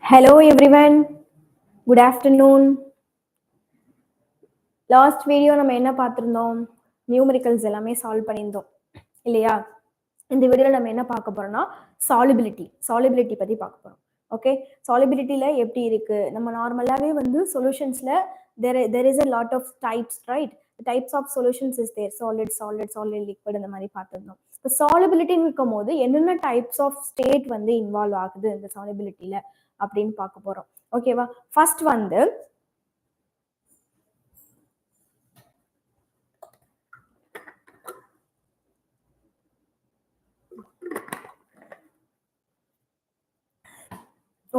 Hello everyone, good afternoon. Last video நம்ம என்ன பார்த்திருந்தோம்? Numericals எல்லாமே சால்வ் பண்ணியிருந்தோம் இல்லையா? இந்த வீடியோல நம்ம என்ன பார்க்க போறோம்னா solubility பத்தி பார்க்க போறோம். ஓகே, solubilityல எப்படி இருக்கு? நம்ம நார்மலாவே வந்து சொல்யூஷன்ஸ்ல there is a lot of types, right? The types of solutions is there, solid, liquid இந்த மாதிரி பார்த்திருந்தோம். இப்போ solubility இருக்கும்போது என்னென்ன டைப்ஸ் ஆஃப் ஸ்டேட் வந்து இன்வால்வ் ஆகுது இந்த solubilityல அப்படின்னு பார்க்க போறோம். ஓகேவா? ஃபர்ஸ்ட் வந்து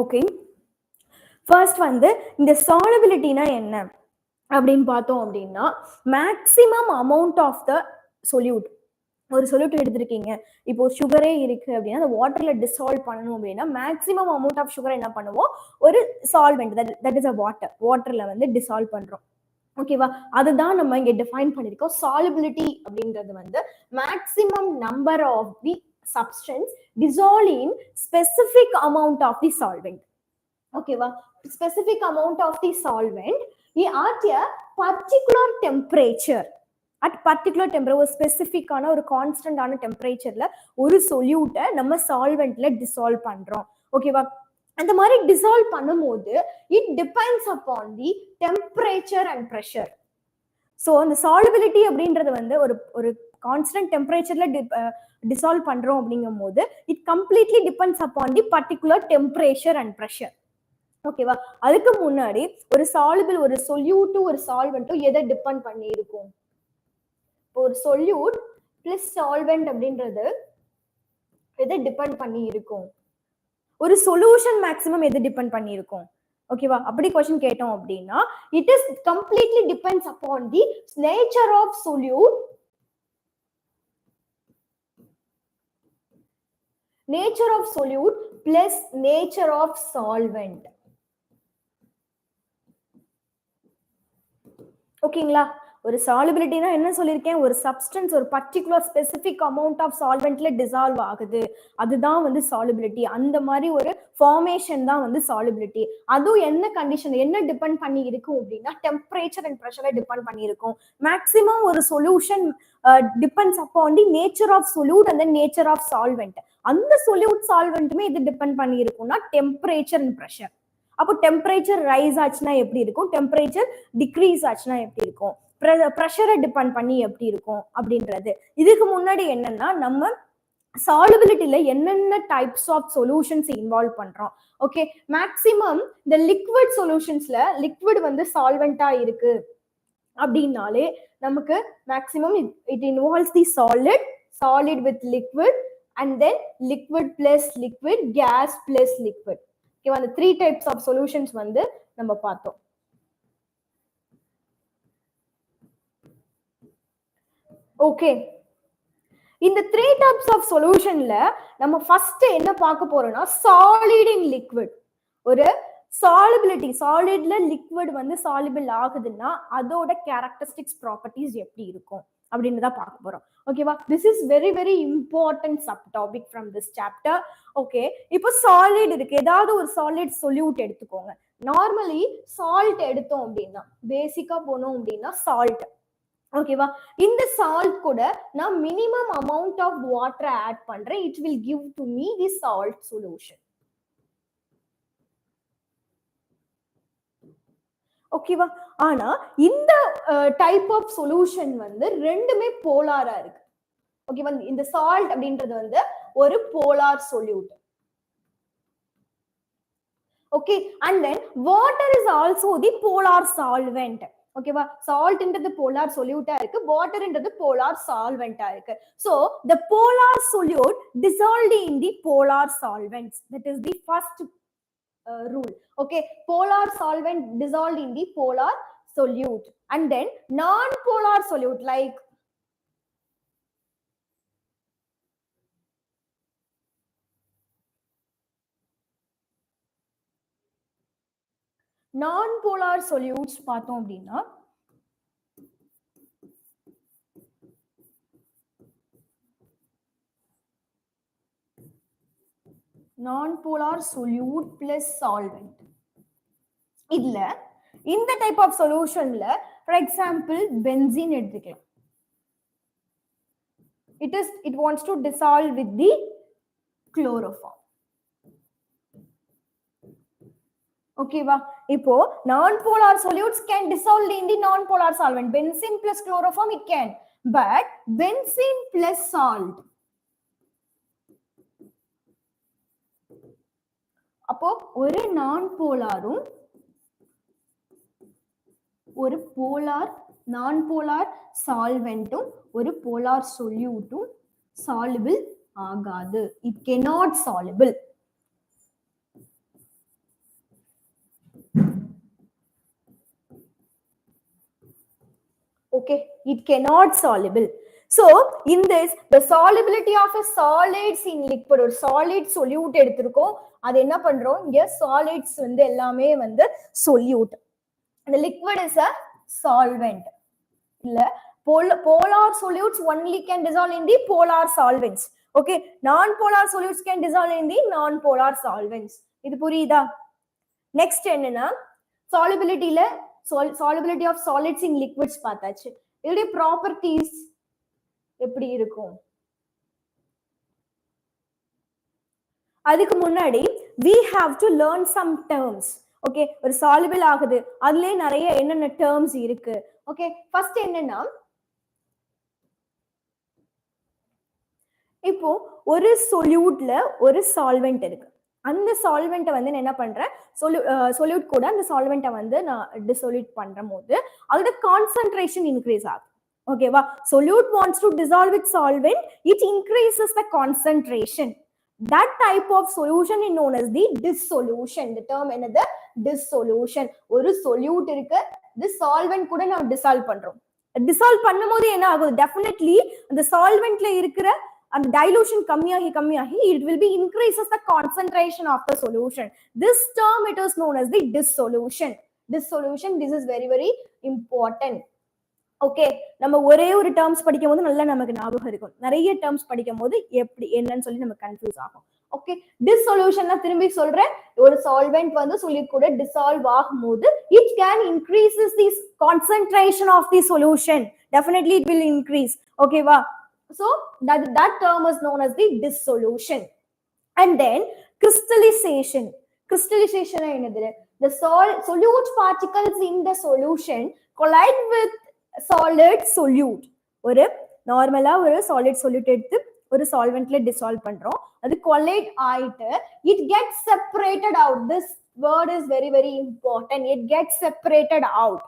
ஓகே, ஃபர்ஸ்ட் வந்து இந்த சாலிபிலிட்டினா என்ன அப்படின்னு பார்த்தோம் அப்படின்னா, maximum amount of the solute. ஒரு சொல்யூட் எடுத்திருக்கீங்க, இப்போ சுகரே இருக்கு அப்படின்னா அந்த வாட்டர்ல டிசால்வ் பண்ணணும் அப்படின்னா மேக்ஸிமம் அமௌண்ட் ஆஃப் சுகர் என்ன பண்ணுவோம், ஒரு சால்வெண்ட் தட் இஸ் அ வாட்டர்ல வந்து டிசால்வ் பண்றோம். ஓகேவா? அதுதான் நம்ம இங்க டிஃபைன் பண்ணிருக்கோம். சாலிபிலிட்டி அப்படின்றது வந்து maximum number of the substance dissolve in specific amount of the solvent. ஓகேவா? specific amount of the solvent at a particular temperature. At particular temperature, ஒரு ஸ்பெசிஃபிக்கான ஒரு கான்ஸ்டன்டான டெம்பரேச்சர்ல ஒரு சொல்யூட்டை நம்ம சால்வெண்ட்ல டிசால்வ் பண்றோம். ஓகேவா? அந்த மாதிரி டிசால்வ் பண்ணும்போது it depends upon the temperature and pressure. So அந்த சாலிபிலிட்டி அப்படின்றது வந்து ஒரு கான்ஸ்டன்ட் டெம்பரேச்சர்ல டிசால்வ் பண்றோம் அப்படிங்கும் போது it completely depends upon the particular temperature and pressure. ஓகேவா? அதுக்கு முன்னாடி ஒரு சாலிபிள், ஒரு சொல்யூட்டும் ஒரு சால்வெண்ட்டும் எதை டிபெண்ட் பண்ணி இருக்கும்? ஒரு சொல்யூட் பிளஸ் சால்வெண்ட் அப்படின்றது எதை டிபெண்ட் பண்ணி இருக்கும்? ஒரு சொல்யூஷன் மேக்ஸிமம் எது டிபெண்ட் பண்ணி இருக்கும்? ஓகேவா? அப்படி क्वेश्चन கேட்டோம் அப்படின்னா it is completely depends upon the nature of solute, nature of solute plus nature of solvent. ஓகேங்களா? ஒரு சாலிபிலிட்டினா என்ன சொல்லியிருக்கேன், ஒரு சப்ஸ்டன்ஸ் ஒரு பர்டிகுலர் ஸ்பெசிபிக் அமௌண்ட் ஆஃப் சால்வெண்ட்ல டிசால்வ் ஆகுது, அதுதான் வந்து சாலிபிலிட்டி. அந்த மாதிரி ஒரு ஃபார்மேஷன் தான் வந்து சாலிபிலிட்டி. அதுவும் என்ன கண்டிஷன், என்ன டிபெண்ட் பண்ணி இருக்கும் அப்படின்னா டெம்பரேச்சர் அண்ட் ப்ரெஷரை டிபெண்ட் பண்ணி இருக்கும். மேக்ஸிமம் ஒரு solution depends upon the nature of solute and nature of solvent. அந்த சொல்யூட் சால்வெண்ட்டுமே இது டிபெண்ட் பண்ணி இருக்கும்னா டெம்பரேச்சர் அண்ட் ப்ரெஷர். அப்போ டெம்பரேச்சர் ரைஸ் ஆச்சுன்னா எப்படி இருக்கும், டெம்பரேச்சர் டிக்ரீஸ் ஆச்சுன்னா எப்படி இருக்கும், ப்ரெஷரை டிபெண்ட் பண்ணி எப்படி இருக்கும் அப்படின்றது. இதுக்கு முன்னாடி என்னன்னா நம்ம சாலிபிலிட்டியில என்னென்ன டைப்ஸ் ஆஃப் சொல்யூஷன்ஸ் இன்வால்வ் பண்றோம். ஓகே, மேக்சிமம் இந்த லிக்விட் சொல்யூஷன்ஸ்ல லிக்விட் வந்து சால்வெண்டா இருக்கு அப்படின்னாலே நமக்கு maximum it involves the solid with liquid and then liquid plus liquid, gas plus liquid. ஓகேவா? அந்த 3 டைப்ஸ் ஆஃப் சொல்யூஷன்ஸ் வந்து நம்ம பார்த்தோம். ஓகே, இந்த 3 டைப்ஸ் ஆஃப் சொல்யூஷன்ல நம்ம ஃபர்ஸ்ட் என்ன பார்க்க போறோம்னா சாலிட் இன் லிக்விட். ஒரு சாலிபிலிட்டி, சாலிட்ல லிக்விட் வந்து சாலிபிள் ஆகுதுன்னா அதோட கேரக்டரிஸ்டிக்ஸ் ப்ராப்பர்ட்டிஸ் எப்படி இருக்கும் அப்படின்னு தான் பார்க்க போறோம். ஓகேவா? This is very very important sub topic from this chapter. Okay, இப்போ சாலிட் இருக்கு, ஏதாவது ஒரு சாலிட் சொல்யூட் எடுத்துக்கோங்க. நார்மலி சால்ட் எடுத்தோம் அப்படின்னா பேசிக்கா போனோம் அப்படின்னா சால்ட். ஓகேவா? இந்த சால்ட் கூட நான் minimum amount of water add பண்றேன். It will give to me the salt solution. ஓகேவா? ஆனா இந்த டைப் ஆஃப் சொல்யூஷன் வந்து ரெண்டுமே போலாரா இருக்கு. ஓகேவா? இந்த சால்ட் அப்படின்றது வந்து ஒரு polar solute. Okay, and then water is also the polar solvent. ஓகேவா? சால்ட்ன்றது போலார் சொல்யூட்டா இருக்கு, வாட்டர்ன்றது போலார் சால்வெண்டா இருக்கு. So the polar solute dissolved in the polar solvents, that is the first rule. Okay, polar solvent dissolved in the polar solute, and then non-polar solute like non-polar solutes பார்த்தோம் அப்படின்னா non-polar solute plus solvent. இதுல இந்த type of சொல்யூஷன்ல for example benzene எடுத்துக்கலாம். it wants to dissolve with the chloroform. ஓகேவா? இப்போ non-polar solutes can dissolve in the non-polar solvent. Benzene plus chloroform it can, but benzene plus salt, அப்போ ஒரு non-polarum ஒரு polar நான்-போலார் சால்வெண்ட்டும் ஒரு polar சொல்யூட்டும் soluble ஆகாது. it cannot soluble. Okay, it cannot soluble. So in this, the solubility of a solids in liquid, or solid solute எடுத்துருக்கோம். அது என்ன பண்றோம்? இங்க solids வந்து எல்லாமே வந்து solute. The liquid is a solvent. இல்ல polar solutes only can dissolve in the polar solvents. Okay, non-polar solutes can dissolve in the non-polar solvents. இது புரியுதா? Next என்னன்னா solubilityல solubility of solids in liquids பார்த்தாச்சு. இதோட properties எப்படி இருக்கும்? அதுக்கு முன்னாடி we have to learn some terms. Okay, ஒரு soluble ஆகுது, அதுலயே நிறைய என்னென்ன terms இருக்கு. ஓகே, ஃபர்ஸ்ட் என்னன்னா இப்போ ஒரு solute-ல ஒரு solvent இருக்கு. அந்த solvent வந்து என்ன பண்றேன், solute கூட அந்த solvent வந்து நான் dissolve பண்றம்போது அதோட concentration increase ஆகும். ஓகேவா? solute wants to dissolve with solvent, it increases the concentration. That type of solution is known as the dissolution. The term என்னது? Dissolution. ஒரு solute இருக்கு, the solvent கூட நான் dissolve பண்றோம். dissolve பண்ணும்போது என்ன ஆகுது? definitely அந்த solventல இருக்கிற அந்த dilution கம்மியாகி it will be increases the concentration of the solution. This term it is known as the dissolution. Dissolution, this is very very important. Okay, நம்ம ஒரே ஒரு டேர்ம்ஸ் படிக்கும் போது நல்லா நமக்கு ஞாபகம் இருக்கும். நிறைய டேர்ம்ஸ் படிக்கும் போது எப்படி என்னன்னு சொல்லி நம்ம கன்ஃபியூஸ் ஆகும். ஓகே, டிசொல்யூஷன் திரும்பி சொல்றேன், ஒரு சால்வெண்ட் வந்து solute கூட டிசால்வ் ஆகும்போது it can increases the concentration of the solution. Definitely it will increase. ஓகேவா? So that term is known as the dissolution. And then crystallization. Crystallization என்னது? The solute particles in the solution collide with solid solute. ஒரு நார்மலா ஒரு solid solute எடுத்து ஒரு solventல dissolve பண்றோம், அது collide ஆயிட்டு it gets separated out. This word is very very important. It gets separated out.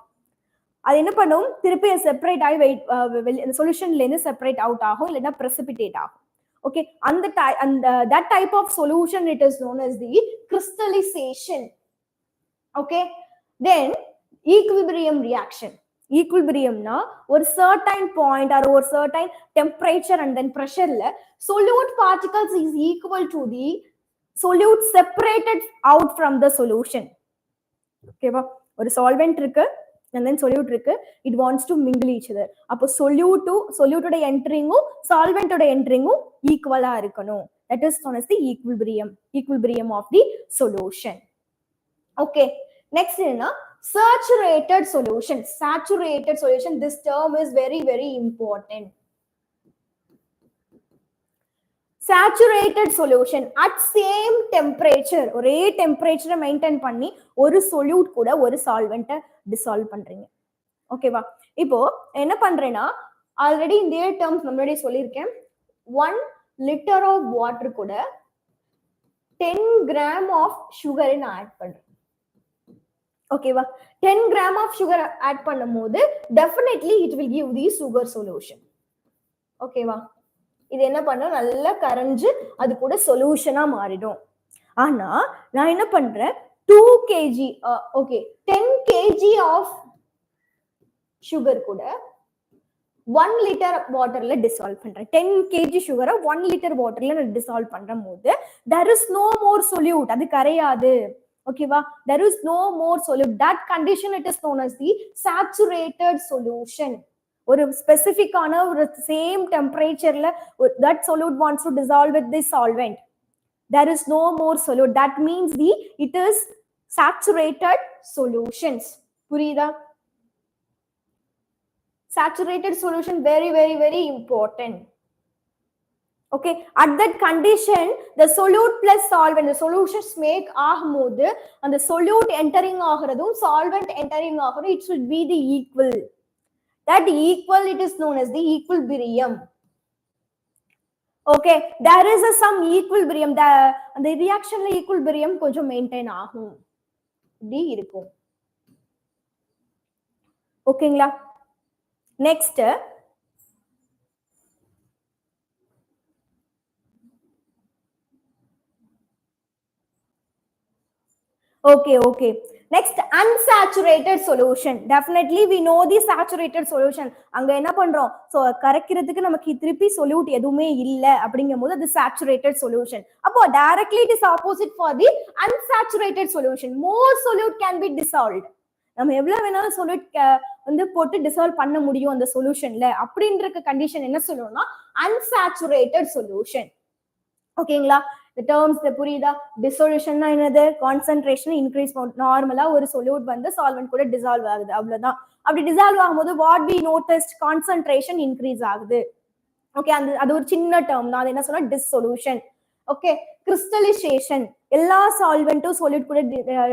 அது என்ன பண்ணும்? திருப்பி செப்பரேட் ஆகி அந்த சொல்யூஷன்ல இருந்து செப்பரேட் அவுட் ஆகும், இல்லைன்னா precipitate ஆகும். ஓகே, அந்த that type of solution it is known as the crystallization. Okay, then equilibrium reaction. ஈக்குவிலிபிரியம்னா ஒரு certain point or ஒரு certain temperature and then pressure-ல solute particles is equal to the solute separated out from the solution. ஓகேவா? ஒரு solvent இருக்கு and then solute இருக்கு, it wants to mingle each other. அப்போ solute ஓட என்ட்ரிங்கும் solvent ஓட என்ட்ரிங்கும் ஈக்குவலா இருக்கணும். That is known as the equilibrium of the solution. Okay, next என்னன்னா saturated solution. This term is very very important. Saturated solution at same temperature, ஒரே temperature maintain பண்ணி ஒரு solute கூட ஒரு solvent dissolve பண்றீங்க. ஓகேவா? இப்போ என்ன பண்றேன்னா, ஆல்ரெடி இந்த டேர்ம்ஸ் முன்னாடி சொல்லியிருக்கேன், 1 liter of water கூட 10 gram of sugar நான் ஆட் பண்றேன். ஓகேவா? 10 gram of sugar add பண்ணும்போது definitely it will give the sugar solution. ஓகேவா? இது என்ன பண்ணும்? நல்லா கரைஞ்சு அது கூட சொல்யூஷனா மாறிடும். ஆனா நான் என்ன பண்றேன், 2 kg okay 10 kg of sugar கூட 1 liter waterல dissolve பண்றேன். 10 kg sugar 1 liter waterல நான் dissolve பண்றம்போது there is no more solute. அது கரையாது. ஓகேவா? there is no more solute. That condition it is known as the saturated solution. ஒரு ஸ்பெசிபிக்கான ஒரு same டெம்பரேச்சர்ல that solute wants to dissolve with this solvent. There is no more solute. That means it is saturated solutions. Purida? Saturated solution, very, very, very important. Okay, at that condition, the solute plus solvent, the solutions make ஆகும்போது அந்த solute entering ஆகிறதும் solvent entering ஆகிறதும், it should be the equal. That equal, it is known as the equilibrium. Okay, there is some equilibrium. The reaction equilibrium கொஞ்சம் maintain ஆகும். இப்படி இருக்கும். ஓகேங்களா? Next okay, next unsaturated solution. Definitely we know the saturated solution. அங்க என்ன பண்றோம், so கரைக்கிறதுக்கு நமக்கு திருப்பி solute எதுவுமே இல்ல அப்படிங்கும்போது அது saturated solution. அப்போ directly it is opposite for the unsaturated solution. More solute can be dissolved. நம்ம எவ்வளவு வேணாலும் solute வந்து போட்டு டிசால்வ் பண்ண முடியும் அந்த சொல்யூஷன்ல அப்படின்ற கண்டிஷன் என்ன சொல்லுவோம்னா unsaturated solution. ஓகேங்களா? the terms புரியுதா? dissolution என்னது? concentration increase. நார்மலா ஒரு solute வந்து solvent கூட dissolve ஆகுது, அவ்வளவுதான். அப்படி dissolve ஆகும்போது what we noticed, concentration increase ஆகுது. ஓகே, அது ஒரு சின்ன டேர்ம் தான். அது என்ன சொன்னா dissolution. Okay, crystallization. எல்லா solventum solute கூட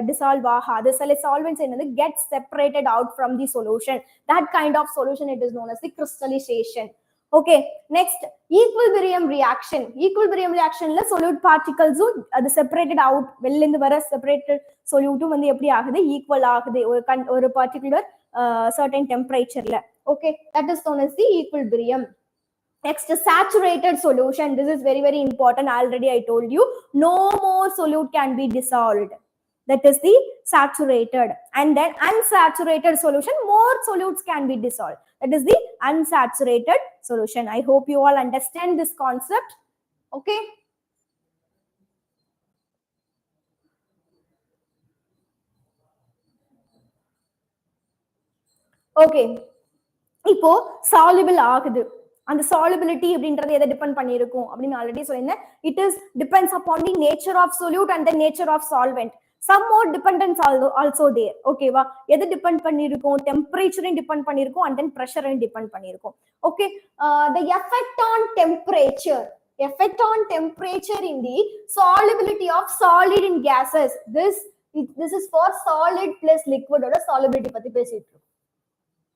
dissolve ஆகாது. சில solvents என்னது get separated out from the solution. That kind of solution it is known as the crystallization. Okay, next equilibrium reaction. Equilibrium reaction la solute particles அது separated out, வெளில இருந்து வர separated solute வந்து எப்படி ஆகுது, equal ஆகுது ஒரு particular certain temperature ல. Okay, that is known as the equilibrium. Next, saturated solution. This is very, very important. Already I told you, no more solute can be dissolved. That is the saturated. And then unsaturated solution, more solutes can be dissolved. That is the unsaturated solution. I hope you all understand this concept. Okay. Okay. இப்போ soluble ஆகுது. அந்த solubility அப்படின்றது எதை depend பண்ணிருக்கும் அப்படின்னு already சொல்லியிருந்தேன். It is depends upon the nature of solute and the nature of solvent. Some more dependence also there. ஓகேவா? எது depend பண்ணிருக்கும்? டெம்பரேச்சரையும் டிபெண்ட் பண்ணிருக்கும் and then pressure-ஐயும் டிபெண்ட் பண்ணிருக்கும். Okay, the effect on temperature. Effect on temperature in the solubility of solid in gases. This is for solid plus liquid ஓட solubility பத்தி பேசிட்டு இருக்கோம்.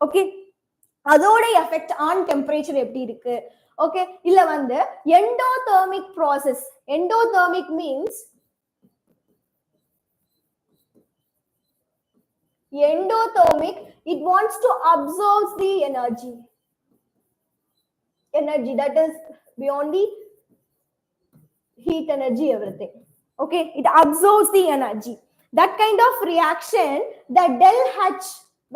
Okay, அதோட எஃபெக்ட் ஆன் டெம்பரேச்சர் எப்படி இருக்கு? ஓகே, இல்ல வந்து endothermic process. Endothermic means it wants to absorb the energy that is beyond the heat energy, everything. Okay, it absorbs the energy. That kind of reaction, the del H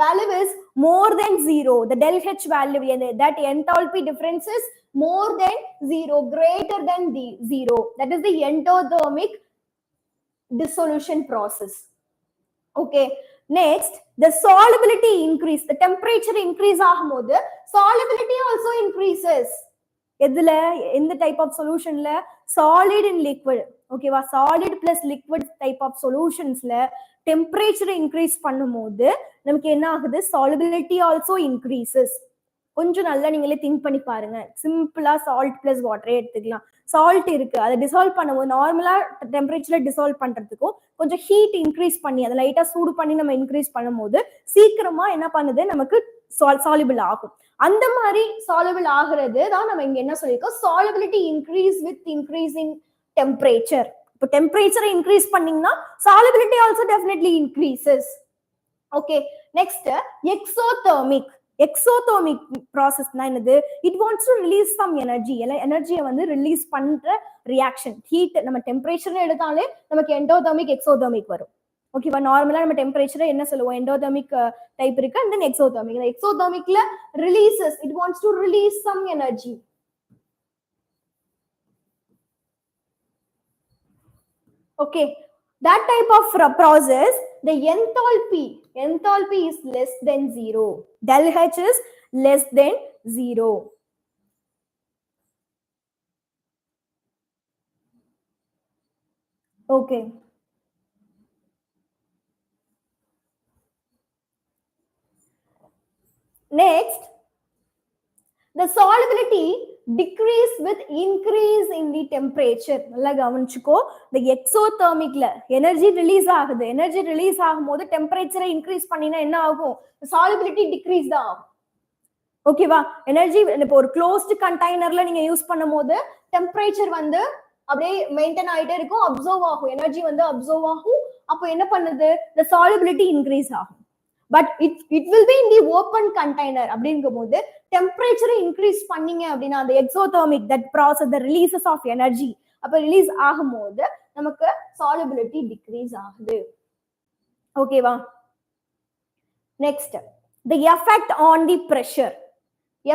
value is more than 0. The del H value, that enthalpy difference is more than 0, greater than the 0. That is the endothermic dissolution process. Okay, next, the solubility increase. The temperature increase ஆகும்போது solubility also increases. எதுல, எந்த type of சொல்யூஷன்ல? Solid in liquid. ஓகேவா? Solid plus liquid type of சொல்யூஷன்ஸ்ல டெம்பரேச்சரை increase பண்ணும்போது நமக்கு என்ன ஆகுது? Solubility also increases. கொஞ்சம் நல்லா நீங்களே திங்க் பண்ணி பாருங்க. சிம்பிளா சால்ட் பிளஸ் வாட்டரே எடுத்துக்கலாம். சால்ட் இருக்கு, அதை டிசால்வ் பண்ணும்போது நார்மலா டெம்பரேச்சர்ல டிசால்வ் பண்றதுக்கும் கொஞ்சம் ஹீட் இன்க்ரீஸ் பண்ணி அதை லைட்டா சூடு பண்ணி நம்ம இன்க்ரீஸ் பண்ணும்போது சீக்கிரமா என்ன பண்ணுது, நமக்கு சாலிபிள் ஆகும். அந்த மாதிரி சாலிபிள் ஆகுறது தான் நம்ம இங்க என்ன சொல்லியிருக்கோம், solubility increase with increasing temperature. இப்போ டெம்பரேச்சரை இன்க்ரீஸ் பண்ணீங்கன்னா solubility also definitely increases. Okay, next exothermic. Exothermic ப்ராசஸ்னா என்னது? It wants to release some energy. எனர்ஜியை வந்து ரிலீஸ் பண்ற ரியாக்ஷன். ஹீட் நம்ம டெம்பரேச்சர் எடுத்தாலே நமக்கு எண்டோதெர்மிக் எக்ஸோதெர்மிக் வரும். ஓகேவா? நார்மலா நம்ம டெம்பரேச்சரை என்ன சொல்லுவோம், எண்டோதெர்மிக் டைப் இருக்கு அண்ட் தென் எக்ஸோதெர்மிக். எக்ஸோதெர்மிக்ல releases, it wants to release some energy. Okay, that type of process, the enthalpy is less than 0. Del H is less than 0. Okay. Next, the solubility decrease with increase in the temperature. நல்லா கவனிச்சுக்கோ. The exothermicல energy release ஆகுது. Energy release ஆகும்போது temperature increase பண்ணினா என்ன ஆகும்? Solubility decrease தான் ஆகும். ஓகேவா? Energy இப்போ ஒரு க்ளோஸ்டு கண்டெய்னர்ல நீங்க யூஸ் பண்ணும்போது டெம்பரேச்சர் வந்து அப்படியே மெயின்டைன் ஆயிட்டே இருக்கும், அப்சர்வ் ஆகும், எனர்ஜி வந்து அப்சர்வ் ஆகும். அப்போ என்ன பண்ணுது? the solubility increase ஆகும். But it will be in the open container அப்படிங்கும் போது டெம்பரேச்சரை இன்க்ரீஸ் பண்ணீங்க அப்படின்னா அந்த exothermic that process the releases of energy அப்ப ரிலீஸ் ஆகும்போது நமக்கு சாலிபிலிட்டி டிக்ரீஸ் ஆகுது. ஓகேவா? Next, the effect on the pressure.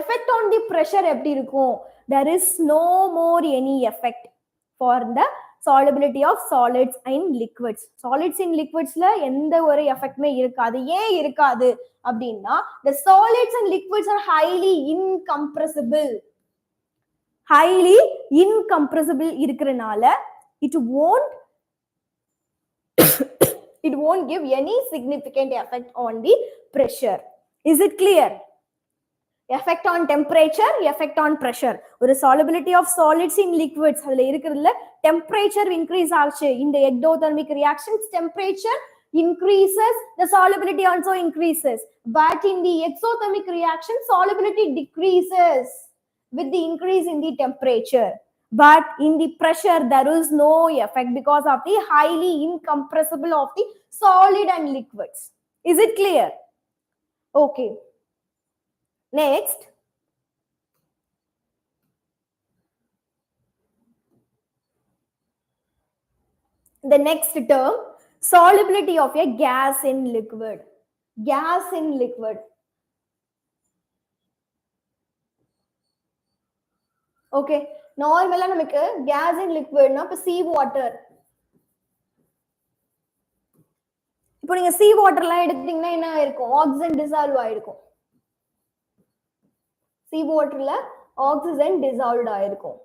Effect on the pressure எப்படி இருக்கும்? there is no more any effect for the solubility of solids and liquids. solids in liquidsல எந்த ஒரு எஃபெக்ட்மே இருக்காது. ஏன் இருக்காது அப்படின்னா the solids and liquids are highly incompressible. highly incompressible இருக்கறனால it won't give any significant effect on the pressure. Is it clear? effect on temperature, effect on pressure. ஒரு solubility of solids in liquids அதுல இருக்குறதுல temperature increase ஆச்சு. in the ectothermic reactions temperature increases, the solubility also increases. but in the exothermic reaction solubility decreases with the increase in the temperature. but in the pressure there is no effect because of the highly incompressible of the solid and liquids. Is it clear? Okay. Next, the next term, solubility of a gas in liquid. Gas in liquid. Okay, normally நமக்கு gas in liquid னா இப்ப sea water. இப்போ நீங்க sea water எல்லாம் எடுத்தீங்கன்னா என்ன ஆயிருக்கும்? oxygen dissolve ஆயிருக்கும். sea waterல oxygen dissolved ஆயிருக்கும்.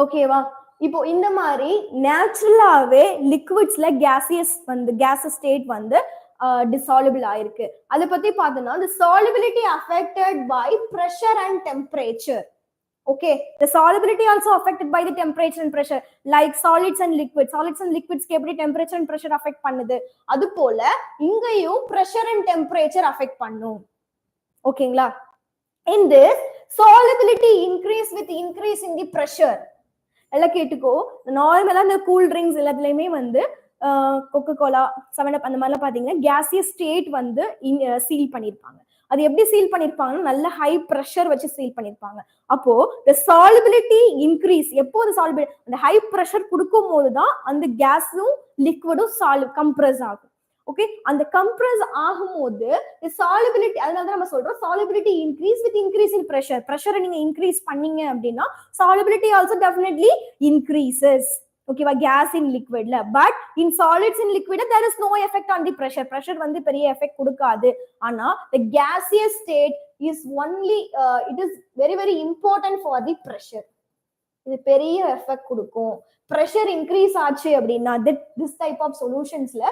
ஓகேவா? இப்போ இந்த மாதிரி நேச்சுரலாவே லிக்விட்ஸ்ல கேசியஸ் ஸ்டேட் வந்து டிசால்வபிள் ஆயிருக்கு. அதை பத்தி பார்த்தோம்னா the solubility affected by pressure and temperature. Okay, the solubility also affected by the temperature and pressure, like solids and liquids. solids and liquids க்கு எப்படி temperature and pressure affect பண்ணுது, அது போல இங்கேயும் pressure and temperature affect பண்ணும். ஓகேங்களா? in this solubility increase with increase in the pressure. எல்லாம் கேட்டுக்கோ. நார்மலா இந்த கூல் ட்ரிங்க்ஸ் எல்லாத்துலயுமே வந்து கொக்கோ கோலா, 7up அந்த மாதிரிலாம் பாத்தீங்கன்னா கேசியஸ் ஸ்டேட் வந்து சீல் பண்ணிருப்பாங்க. அது எப்படி சீல் பண்ணிருப்பாங்கன்னா நல்ல ஹை ப்ரெஷர் வச்சு சீல் பண்ணிருப்பாங்க. அப்போ the solubility increase, எப்போ அந்த solubility அந்த ஹை ப்ரெஷர் கொடுக்கும் போதுதான் அந்த கேஸும் லிக்விடும் கம்ப்ரஸ் ஆகும். ஓகே, அந்த கம்ப்ரஸ் ஆகும்போது solubility, அதனால தான் நம்ம சொல்றோம் solubility increase with increase in pressure. pressure நீங்க இன்க்ரீஸ் பண்ணீங்க அப்படின்னா solubility also definitely increases. ஓகேவா? gas in liquidல. but in solids in liquid there is no effect on the pressure. pressure வந்து பெரிய எஃபெக்ட் கொடுக்காது. ஆனா the gaseous state is only it is very very important for the pressure. இது பெரிய effect கொடுக்கும். pressure increase ஆச்சு அப்படின்னா this type of solutionsல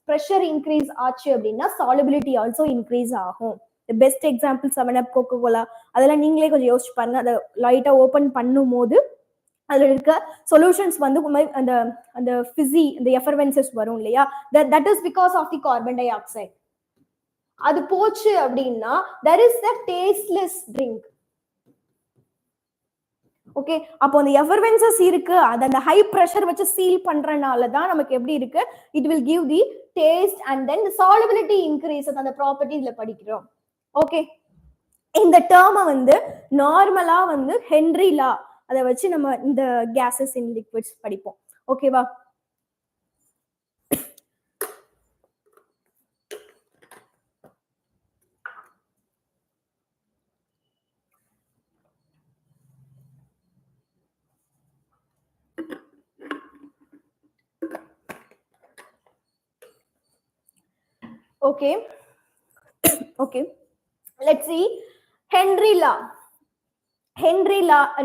pressure increase ஆச்சு அப்படின்னா solubility also increase ஆகும். the best example 7up, coca cola, அதெல்லாம் நீங்களே கொஞ்சம் யோசிச்சு பாருங்க. அதை லைட்டா ஓபன் பண்ணும்போது அதுல இருக்க சொல்யூஷன்ஸ் வந்து அந்த அந்த ஃபிஸி அந்த எஃபர்வென்சஸ் வரும் இல்லையா, that is because of the carbon dioxide. அது போச்சு அப்படின்னா there is the tasteless drink. Okay, அப்போ அந்த எஃபர்வென்சஸ் இருக்கு, அது அந்த ஹை பிரஷர் வச்சு சீல் பண்றனால தான் நமக்கு எப்படி இருக்கு, it will give the taste and then solubility increases. அந்த ப்ராப்பர்ட்டி இதுல படிக்கிறோம். ஓகே, இந்த டேர்மை வந்து நார்மலா வந்து ஹென்ரி லா அதை வச்சு நம்ம இந்த கேசஸ் இன் லிக்விட்ஸ் படிப்போம். ஓகேவா? Okay. Okay. Let's see. Henry law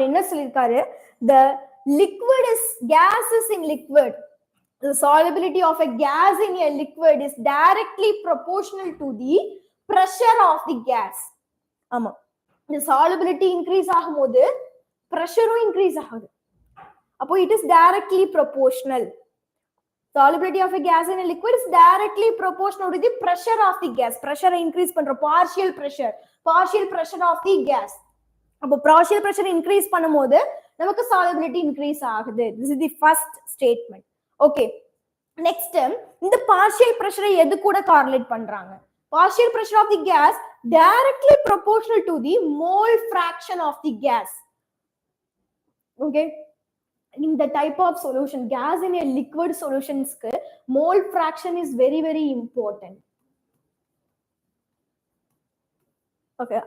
என்ன சொல்லிருக்காரு? The liquid is gas is in liquid, the solubility of a gas in a liquid is directly proportional to the pressure of the gas. ஆமா, the solubility increase ஆகும்போது pressureம் increase ஆகுது. அப்போ it is directly proportional. Solubility of a gas in a liquid is directly proportional to the pressure of the gas. Pressure increase பண்ற partial pressure of the gas. அப்போ partial pressure increase பண்ணும்போது நமக்கு solubility increase ஆகுது. This is the first statement. Okay, next இந்த partial pressure எது கூட correlate பண்றாங்க? Partial pressure of the gas directly proportional to the mole fraction of the gas. Okay, in the type of solution, gas in a liquid solutions mole fraction is very very important. Okay,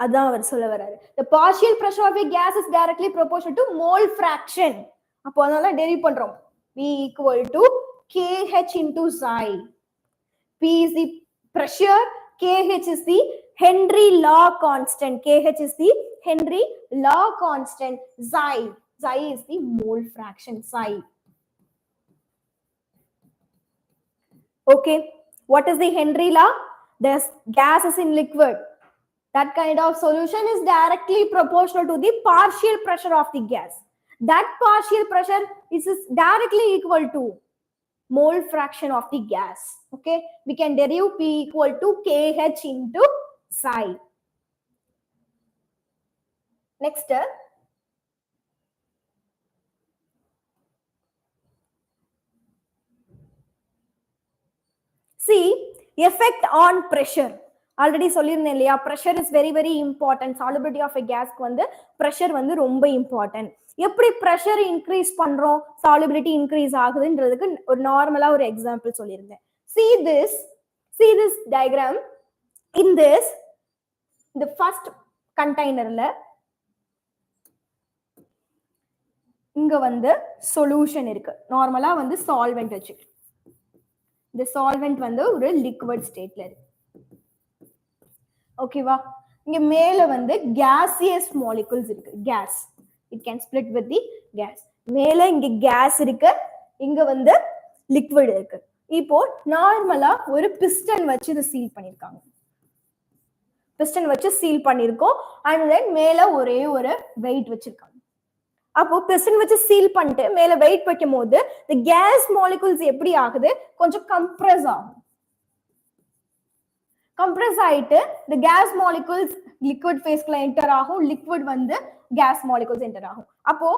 அதான் அவர் சொல்ல வராரு. The partial pressure of a gas is directly proportional to mole fraction. அப்போ அதனால derive பண்றோம். P equal to KH into psi. P is the pressure, KH is the Henry law constant. KH is the Henry law constant. Psi is the mole fraction. Psi. Okay, what is the Henry law? The gas is in liquid. That kind of solution is directly proportional to the partial pressure of the gas. That partial pressure is directly equal to mole fraction of the gas. Okay, we can derive P equal to KH into psi. Next, see effect on pressure. Already சொல்லியிருந்தேன் இல்லையா, pressure is very very important. Solubility of a கேஸ்க்கு வந்து pressure வந்து ரொம்ப important. எப்படி pressure increase பண்றோம் solubility increase ஆகுதுன்றதுக்கு ஒரு நார்மலா ஒரு எக்ஸாம்பிள் சொல்லியிருந்தேன். see this diagram. in this the first containerல இங்க வந்து சொல்யூஷன் இருக்கு. நார்மலா வந்து சால்வெண்ட் வச்சு, இந்த சால்வெண்ட் வந்து ஒரு லிக்விட் ஸ்டேட்ல இருக்கு. ஓகேவா, இங்க மேல வந்து gaseous molecules இருக்கு. gas, it can split with the gas. மேல இங்க gas இருக்கு, இங்க வந்து லிக்விட் இருக்கு. இப்போ நார்மலா ஒரு பிஸ்டன் வச்சு இதை சீல் பண்ணிருக்காங்க. பிஸ்டன் வச்சு சீல் பண்ணிருக்கோம். அண்ட் தென் மேல ஒரே ஒரு வெயிட் வச்சிருக்காங்க. அப்போ பிஸ்டன் வச்சு சீல் பண்ணிட்டு மேல வெயிட் வைக்கும் போது இந்த கேஸ் மாலிகுல்ஸ் எப்படி ஆகுது, கொஞ்சம் கம்ப்ரஸ் ஆகும். கம்ப்ரஸ் ஆயிட்டு இந்த கேஸ் மாலிகுல்ஸ் லிக்விட் ஃபேஸ்க்குள்ள என்டர் ஆகும், லிக்விட் வந்து கேஸ் மாலிகுல்ஸ் என்டர் ஆகும். அப்போ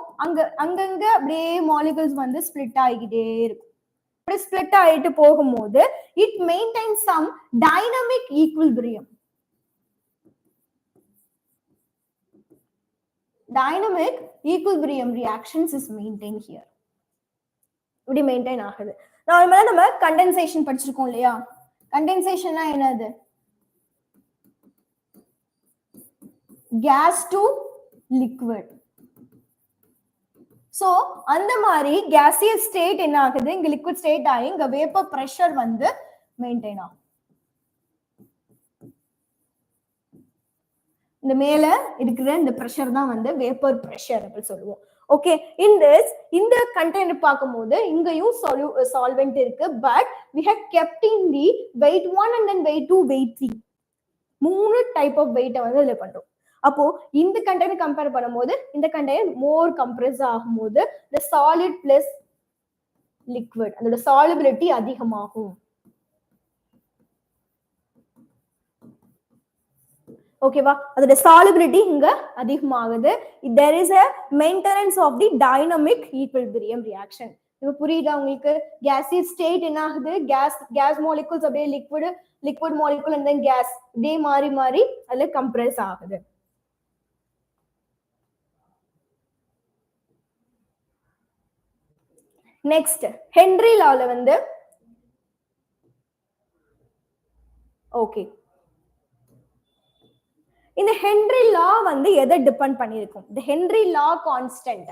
அங்கங்க அப்படியே மாலிகுல்ஸ் வந்து ஸ்பிளிட் ஆகிக்கிட்டே இருக்கும். அப்படி ஸ்பிளிட் ஆயிட்டு போகும்போது it maintain some dynamic equilibrium. Dynamic equilibrium reactions is maintained here. இப்படி மெயின்டைன் ஆகுது. நார்மலா நம்ம கண்டென்சேஷன் படிச்சிருக்கோம் இல்லையா, கண்டென்சேஷன்னா என்னது, gas to liquid. சோ அந்த மாதிரி gaseous state என்ன ஆகுது, இங்க liquid state ஆகி இங்க vapor pressure வந்து மெயின்டைன் ஆகும். இந்த மேல இருக்கிற இந்த பிரஷர் தான் வந்து வேப்பர் பிரஷர் அப்படி சொல்லுவோம். ஓகே, இந்த கண்டெய்னர் பார்க்கும்போது இங்கேயும் சால்வெண்ட் இருக்கு. But we have kept in the weight 1 and then weight 2, weight 3. மூணு டைப் ஆஃப் வெயிட்டை வந்து இதுல பண்றோம். அப்போ இந்த கண்டெய்னர் கம்பேர் பண்ணும்போது இந்த கண்டெய்னர் மோர் கம்ப்ரஸ் ஆகும்போது the solid plus liquid அதோட solubility அதிகமாகும். ஓகேவா, அதோட solubility இங்க அதிகமாகுது. there is a maintenance of the dynamic equilibrium reaction. இப்போ புரியுதா உங்களுக்கு, gaseous state என்ன ஆகுது, gas molecules அப்படியே liquid molecule and then gas அப்படியே மாறி மாறி அதுல compress ஆகுது. நெக்ஸ்ட் ஹென்றி லால வந்து ஓகே, இந்த ஹென்றி லா வந்து எதை டிபெண்ட் பண்ணிருக்கும், the Henry law constant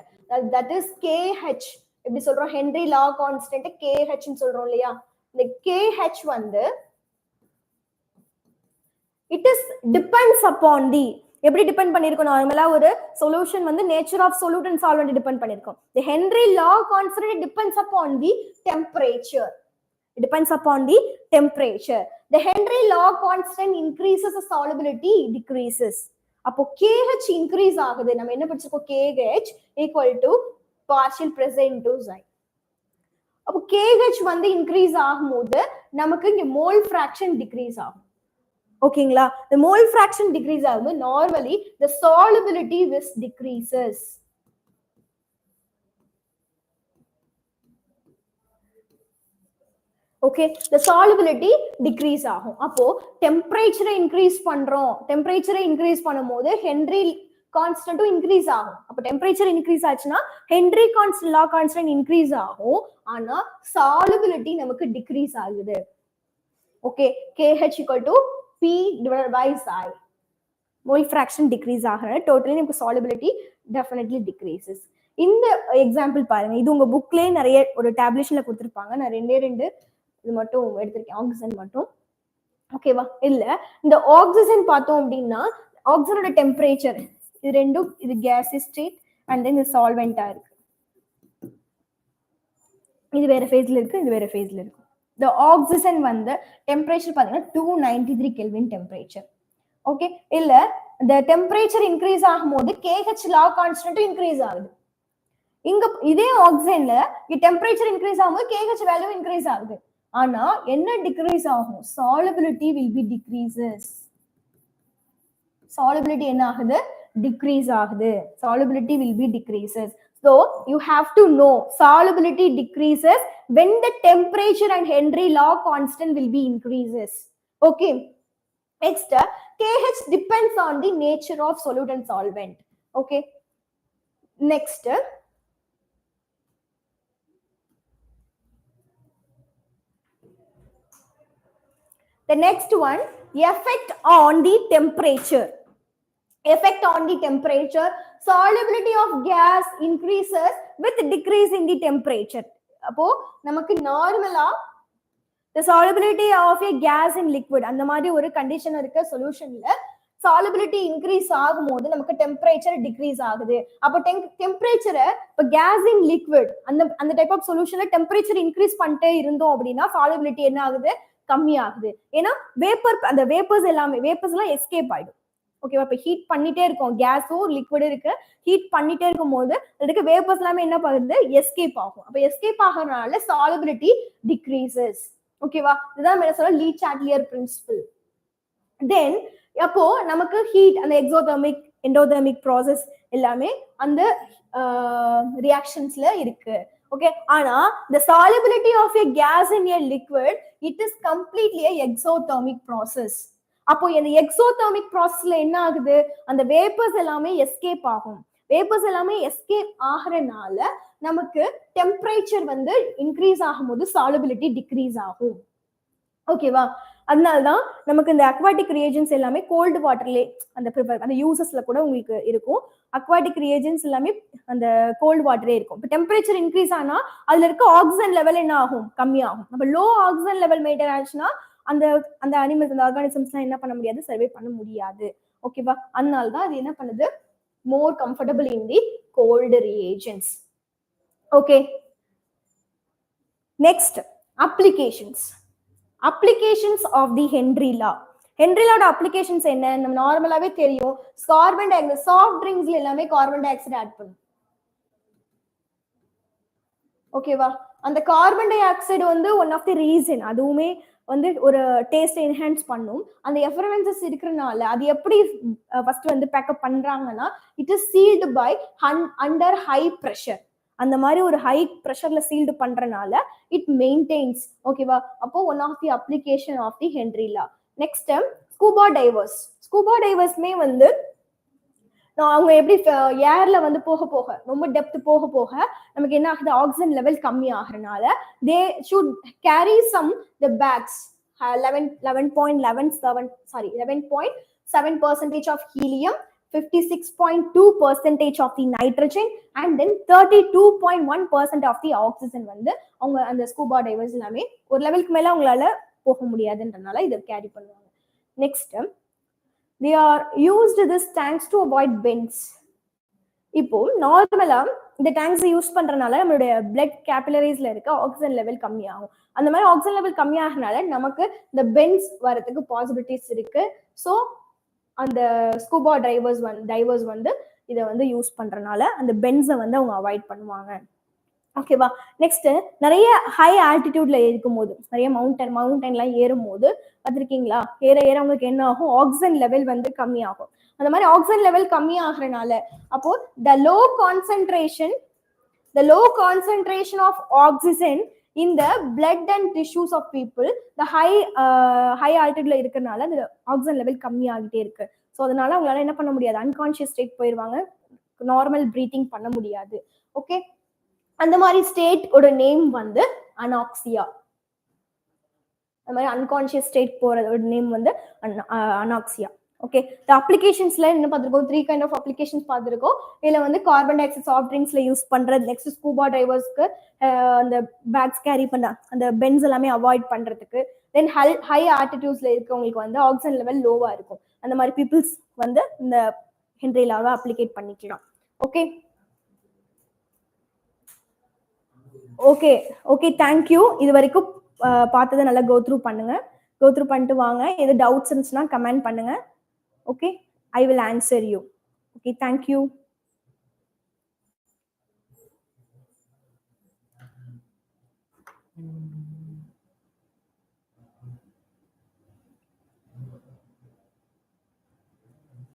that is KH. எப்படி சொல்றோம், ஹென்றி லா கான்ஸ்டன்ட் KH ன்னு சொல்றோம் இல்லையா, இந்த KH வந்து it is depends upon the எப்படி டிபெண்ட் பண்ணிருக்கும்? நார்மலா ஒரு சொல்யூஷன் வந்து nature of solute and solvent depend பண்ணிருக்கும். The Henry law constant depends upon the temperature. It depends upon the temperature. The Henry law constant increases, the solubility decreases. அப்போ KH increase ஆகுது. நம்ம என்ன படிச்சிருக்கோம்? KH equal to partial pressure into xi. அப்போ KH வந்து increase ஆகும்போது நமக்கு இங்க மோல் ஃபிராக்ஷன் டிக்ரீஸ் ஆகும். ஓகேங்களா? the mole fraction decrease ஆகும்போது normally the solubility this decreases. Okay, the solubility decrease ஆகும். அப்போ டெம்பரேச்சரை இன்க்ரீஸ் பண்றோம், டெம்பரேச்சரை இன்க்ரீஸ் பண்ணும்போது ஹென்ரி கான்ஸ்டன்ட்டும் இன்க்ரீஸ் ஆகும். அப்போ டெம்பரேச்சர் இன்க்ரீஸ் ஆச்சுன்னா ஹென்ரி கான்ஸ்டன்ட் லா கான்ஸ்டன்ட் இன்க்ரீஸ் ஆகும். ஆனா solubility நமக்கு டிக்ரீஸ் ஆகுது. Okay, KH equal to P divided by psi. Mole fraction decrease ஆகிறது டோட்டலி நமக்கு solubility definitely decreases. இந்த எக்ஸாம்பிள் பாருங்க, இது உங்க புக்லயே நிறைய ஒரு டேப்லேஷன்ல கொடுத்துருப்பாங்க. நான் ரெண்டு இது மட்டும் எடுத்திருக்கேன், ஆக்சிஜன் மட்டும். ஓகேவா? இல்ல இந்த ஆக்சிஜன் பார்த்தோம் அப்படின்னா ஆக்சிஜனோட டெம்பரேச்சர் இது ரெண்டும், இது கேஸ் ஸ்டேட் அண்ட் தென் இது சால்வெண்டா இருக்கு. இது வேற ஃபேஸ்ல இருக்கு, இது வேற ஃபேஸ்ல இருக்கு. The oxygen வந்து டெம்பரேச்சர் பாத்தீங்கன்னா 293 Kelvin டெம்பரேச்சர். ஓகே, இல்ல the temperature increase ஆகும்போது KH law constant increase ஆகுது. இங்க இதே ஆக்சிஜன்ல டெம்பரேச்சர் இன்க்ரீஸ் ஆகும்போது KH வேல்யூ இன்க்ரீஸ் ஆகுது. ஆனா என்ன டிக்ரீஸ் ஆகும்? solubility will be decreases. solubility என்ன ஆகுது? decrease ஆகுது. solubility will be decreases. So you have to know solubility decreases when the temperature and Henry law constant will be increases. Okay. Next, KH depends on the nature of solute and solvent. Okay. Next, the next one, effect on the temperature. Effect on the temperature. Solubility of gas increases with decrease in the temperature. அப்போ நமக்கு நார்மலா the solubility of a gas in liquid அந்த மாதிரி ஒரு condition இருக்க சொல்யூஷன்ல solubility increase ஆகும்போது நமக்கு temperature degrees ஆகுது. அப்போ டெம்பரேச்சரை இப்போ கேஸ் இன் லிக்விட் அந்த டைப் ஆஃப் சொல்யூஷன்ல டெம்பரேச்சர் இன்க்ரீஸ் பண்ணிட்டே இருந்தோம் அப்படின்னா solubility என்ன ஆகுது? கம்மி ஆகுது. ஏன்னா அந்த வேப்பர்ஸ் எல்லாம் எஸ்கேப் ஆயிடும். ஓகேவா? இப்போ ஹீட் பண்ணிட்டே இருக்கும், கேஸும் லிக்விட் இருக்கு, ஹீட் பண்ணிட்டே இருக்கும் போது அதுக்கு வேப்பர்ஸ் எல்லாமே என்ன பண்ணுது? எஸ்கேப் ஆகும். அப்போ எஸ்கேப் ஆகிறதுனால solubility decreases. ஓகேவா? இதுதான் என்ன சொல்ல லீ-சாட்லியர் பிரின்சிபல். தென் அப்போ நமக்கு ஹீட், அந்த எக்ஸோதெர்மிக் எண்டோதெர்மிக் ப்ராசஸ் எல்லாமே அந்த ரியாக்ஷன்ஸ்ல இருக்கு. ஓகே, ஆனா the solubility of a gas in a liquid, it is completely a exothermic process. அப்போ இந்த எக்ஸோதெர்மிக் ப்ராசஸ்ல என்ன ஆகுது? அந்த வேப்பர்ஸ் எல்லாமே எஸ்கேப் ஆகும். வேப்பர்ஸ் எல்லாமே எஸ்கேப் ஆகிறனால நமக்கு டெம்பரேச்சர் வந்து இன்க்ரீஸ் ஆகும்போது solubility டிக்ரீஸ் ஆகும். ஓகேவா? அதனால்தான் நமக்கு இந்த அக்வாட்டிக் ரியேஜன்ஸ் எல்லாமே கோல்டு வாட்டர்லே அந்த யூசஸ்ல கூட உங்களுக்கு இருக்கும். அக்வாட்டிக் ரியேஜன்ஸ் எல்லாமே அந்த கோல்டு வாட்டரே இருக்கும். இப்போ டெம்பரேச்சர் இன்க்ரீஸ் ஆனா அதுல இருக்க ஆக்சிஜன் லெவல் என்ன ஆகும்? கம்மியாகும். அப்ப லோ ஆக்சிஜன் லெவல் மெயின்டைன் ஆச்சுன்னா அந்த அனிமல்ஸ், அந்த ஆர்கானிசம்ஸ்லாம் என்ன பண்ண முடியாது? சர்வே பண்ண முடியாது. ஓகேவா? அதனால்தான் அது என்ன பண்ணுது? More comfortable in the cold reagents. Okay, next applications. Applications of the Henry law. Henry லாவோட அப்ளிகேஷன்ஸ் என்ன? நம்ம நார்மலாவே தெரியும், கார்பன் டை ஆக்சைடு, சாஃப்ட் ட்ரிங்க்ஸ்ல எல்லாமே கார்பன் டை ஆக்சைடு ஆட் பண்ணும். ஓகேவா? அந்த கார்பன் டை ஆக்சைடு வந்து ஒன் ஆஃப் தி ரீசன், அதுவுமே வந்து ஒரு டேஸ்ட் என்ஹான்ஸ் பண்ணும். அந்த எஃபரன்சஸ் இருக்கிறனால அது எப்படி ஃபர்ஸ்ட் வந்து பேக்கப் பண்றாங்கன்னா, it is sealed by under high pressure. அந்த மாதிரி ஒரு ஹை ப்ரெஷர்ல சீல்டு பண்றனால இட் மெயின்டைன்ஸ். ஓகேவா? அப்போ one of the application of the Henry law. Next scuba divers. Scuba டைவர்ஸ்மே வந்து அவங்க எப்படி ஏர்ல வந்து போக போக ரொம்ப டெப்த் போக போக நமக்கு என்ன ஆகுது? ஆக்சிஜன் லெவல் கம்மி ஆகிறனால they should carry some the packs 11.7% of helium, 56.2% of the nitrogen and then 32.1% of the oxygen வந்து அவங்க அந்த ஸ்கூபா டைவர்ஸ் எல்லாமே ஒரு லெவலுக்கு மேல அவங்களால போக முடியாதுன்றனால இதை கேரி பண்ணுவாங்க. Next they are used this tanks to avoid bends. இப்போ நார்மலா இந்த டேங்க்ஸ் யூஸ் பண்றதுனால நம்மளுடைய பிளட் கேபிலரிஸ்ல இருக்க ஆக்சிஜன் லெவல் கம்மியாகும். அந்த மாதிரி ஆக்சிஜன் லெவல் கம்மியாகனால நமக்கு இந்த பென்ஸ் வரதுக்கு பாசிபிலிட்டிஸ் இருக்கு. ஸோ அந்த ஸ்கூபா டைவர்ஸ் வந்து இதை வந்து யூஸ் பண்றதுனால அந்த பென்ஸை வந்து அவங்க அவாய்ட் பண்ணுவாங்க. ஓகேவா? நெக்ஸ்ட் நிறைய ஹை ஆல்டிடியூட்ல இருக்கும்போது, நிறைய மவுண்டன்லாம் ஏறும் போது பார்த்துருக்கீங்களா, ஏற அவங்களுக்கு என்ன ஆகும், ஆக்சிஜன் லெவல் வந்து கம்மியாகும். அந்த மாதிரி ஆக்சிஜன் லெவல் கம்மி ஆகுறதுனால அப்போ the low concentration of oxygen in the blood and tissues of people, the high altitudeல இருக்கறனால அந்த ஆக்சிஜன் லெவல் கம்மி ஆகிட்டே இருக்கு. ஸோ அதனால அவங்களால என்ன பண்ண முடியாது, அன்கான்ஷியஸ் ஸ்டேட் போயிடுவாங்க, நார்மல் பிரீத்திங் பண்ண முடியாது. ஓகே, அந்த மாதிரி ஸ்டேட் ஓட நேம் வந்து அனாக்சியா. அந்த மாதிரி அன்கான்ஷியஸ் ஸ்டேட் போறதோட நேம் வந்து அனாக்சியா. ஓகே, இந்த அப்ளிகேஷன்ஸ்ல என்ன பார்த்துருக்கோம், 3 கைண்ட் ஆஃப் அப்ளிகேஷன்ஸ் பார்த்துருக்கோம். இதுல வந்து கார்பன் டை ஆக்சைடு சாஃப்ட் ட்ரிங்க்ஸ்ல யூஸ் பண்றது, நெக்ஸ்ட் ஸ்கூபா டைவர்ஸ்க்கு அந்த பேக்ஸ் கேரி பண்ண அந்த பென்ஸ் எல்லாமே அவாய்ட் பண்றதுக்கு, தென் ஹை ஆல்டிடியூட்ஸ்ல இருக்கவங்களுக்கு வந்து ஆக்சிஜன் லெவல் லோவா இருக்கும். அந்த மாதிரி பீப்புள்ஸ் வந்து இந்த ஹென்ரி லாவை அப்ளிகேட் பண்ணிக்கலாம். Okay okay okay thank you. இது வரைக்கும் பார்த்ததை நல்லா கோத்ரூ பண்ணிட்டு வாங்க. எது டவுட்ஸ் இருந்துச்சுன்னா கமெண்ட் பண்ணுங்க. Okay, I will answer you. Okay, thank you.